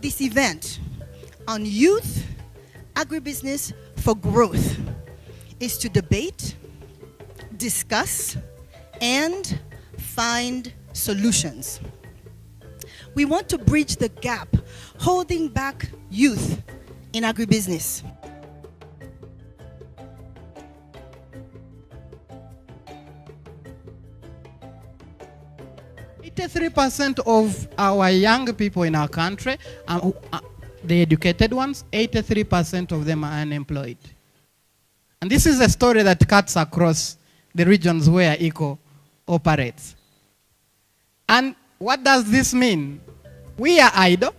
this event on youth agribusiness for growth is to debate, discuss, and find solutions. We want to bridge the gap holding back youth in agribusiness. %83% of our young people in our country, the educated ones, 83% of them are unemployed. And this is a story that cuts across the regions where ICCO operates. And what does this mean? We are idle.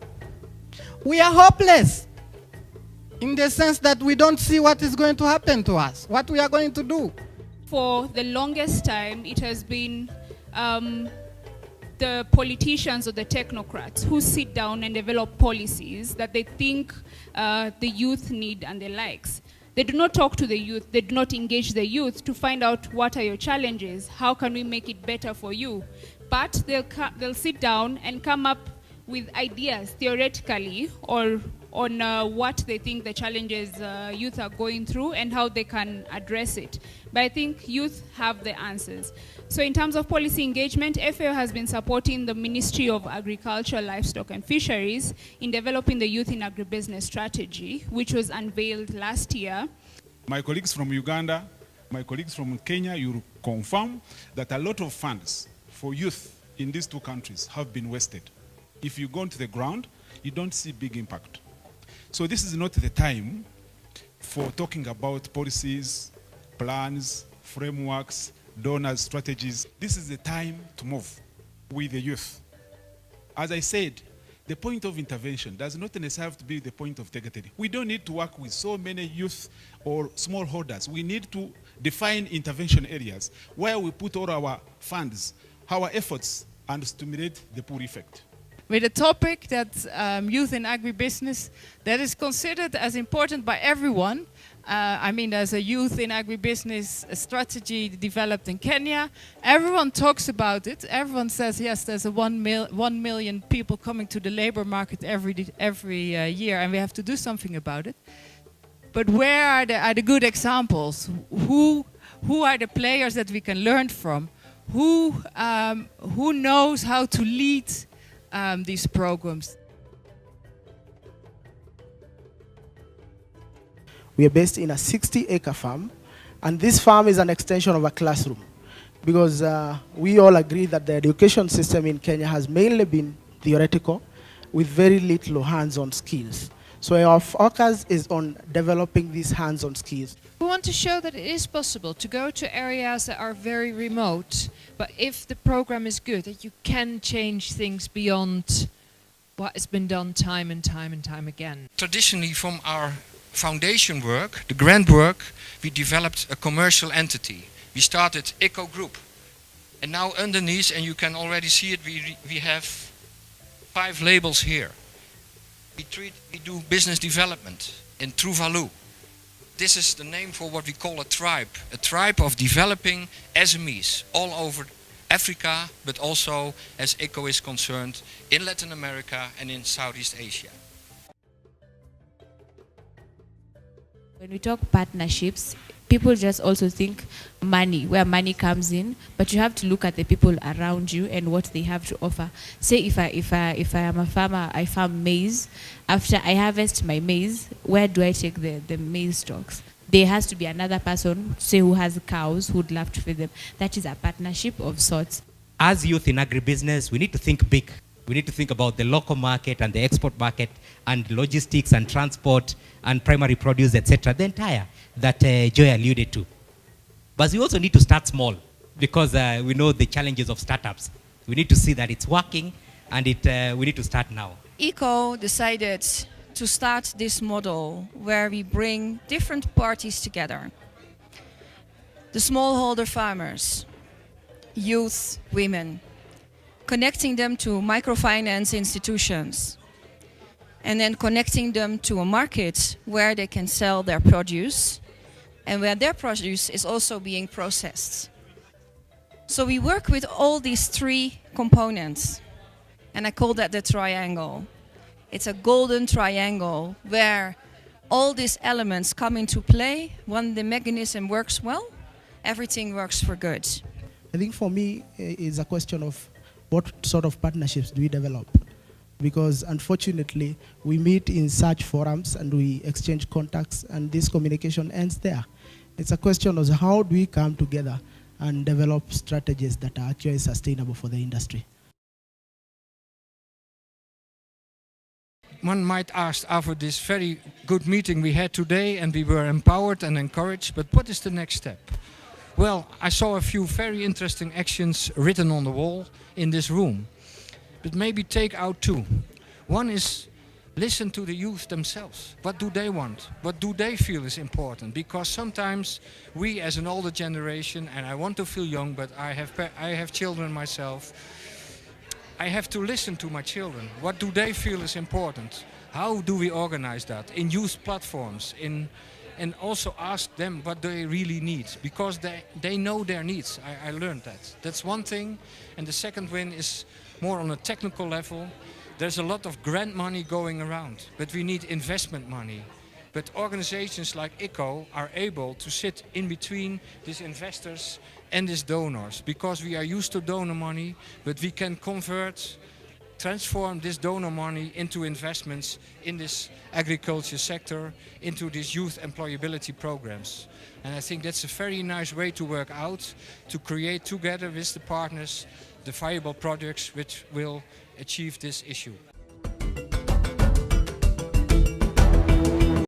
We are hopeless in the sense that we don't see what is going to happen to us, what we are going to do. For the longest time, it has been the politicians or the technocrats who sit down and develop policies that they think the youth need and the likes. They do not talk to the youth, they do not engage the youth to find out what are your challenges, how can we make it better for you. But they'll sit down and come up with ideas theoretically or on what they think the challenges youth are going through and how they can address it. But I think youth have the answers. So in terms of policy engagement, FAO has been supporting the Ministry of Agriculture, Livestock and Fisheries in developing the Youth in Agribusiness strategy, which was unveiled last year. My colleagues from Uganda, my colleagues from Kenya, you confirm that a lot of funds for youth in these two countries have been wasted. If you go into the ground, you don't see big impact. So this is not the time for talking about policies, plans, frameworks, donors, strategies. This is the time to move with the youth. As I said, the point of intervention does not necessarily have to be the point of targeting. We don't need to work with so many youth or smallholders. We need to define intervention areas where we put all our funds, our efforts, and stimulate the pull effect. With a topic that youth in agribusiness that is considered as important by everyone. I mean, there's a youth in agribusiness strategy developed in Kenya. Everyone talks about it. Everyone says, yes, there's a 1 million people coming to the labor market every year, and we have to do something about it. But where are the good examples? Who are the players that we can learn from? Who knows how to lead these programs? We are based in a 60-acre farm, and this farm is an extension of a classroom because we all agree that the education system in Kenya has mainly been theoretical with very little hands-on skills. So our focus is on developing these hands-on skills. We want to show that it is possible to go to areas that are very remote, but if the program is good, that you can change things beyond what has been done time and time and time again. Traditionally, from our foundation work, the grant work, we developed a commercial entity. We started ICCO Group. And now underneath, and you can already see it, we have 5 labels here. We do business development in Tuvalu. This is the name for what we call a tribe of developing SMEs all over Africa, but also, as ICCO is concerned, in Latin America and in Southeast Asia. When we talk partnerships, people just also think money, where money comes in, but you have to look at the people around you and what they have to offer. Say if I am a farmer, I farm maize. After I harvest my maize, where do I take the maize stalks? There has to be another person, say who has cows, who would love to feed them. That is a partnership of sorts. As youth in agribusiness, we need to think big. We need to think about the local market and the export market and logistics and transport and primary produce, etc. The entire that Joy alluded to. But we also need to start small because we know the challenges of startups. We need to see that it's working and we need to start now. ICCO decided to start this model where we bring different parties together. The smallholder farmers, youth, women, connecting them to microfinance institutions, and then connecting them to a market where they can sell their produce and where their produce is also being processed. So we work with all these 3 components, and I call that the triangle. It's a golden triangle where all these elements come into play. When the mechanism works well, everything works for good. I think for me, it's a question of what sort of partnerships do we develop? Because unfortunately, we meet in such forums and we exchange contacts and this communication ends there. It's a question of how do we come together and develop strategies that are actually sustainable for the industry. One might ask, after this very good meeting we had today and we were empowered and encouraged, but what is the next step? Well, I saw a few very interesting actions written on the wall in this room, but maybe take out two. One is listen to the youth themselves. What do they want? What do they feel is important? Because sometimes we as an older generation, and I want to feel young, but I have children myself, I have to listen to my children. What do they feel is important? How do we organize that? In youth platforms, and also ask them what they really need, because they know their needs. I learned that. That's one thing. And the second one is more on a technical level. There's a lot of grant money going around, but we need investment money. But organizations like ICCO are able to sit in between these investors and these donors, because we are used to donor money, but we can transform this donor money into investments in this agriculture sector, into these youth employability programs. And I think that's a very nice way to work out, to create together with the partners the viable projects which will achieve this issue.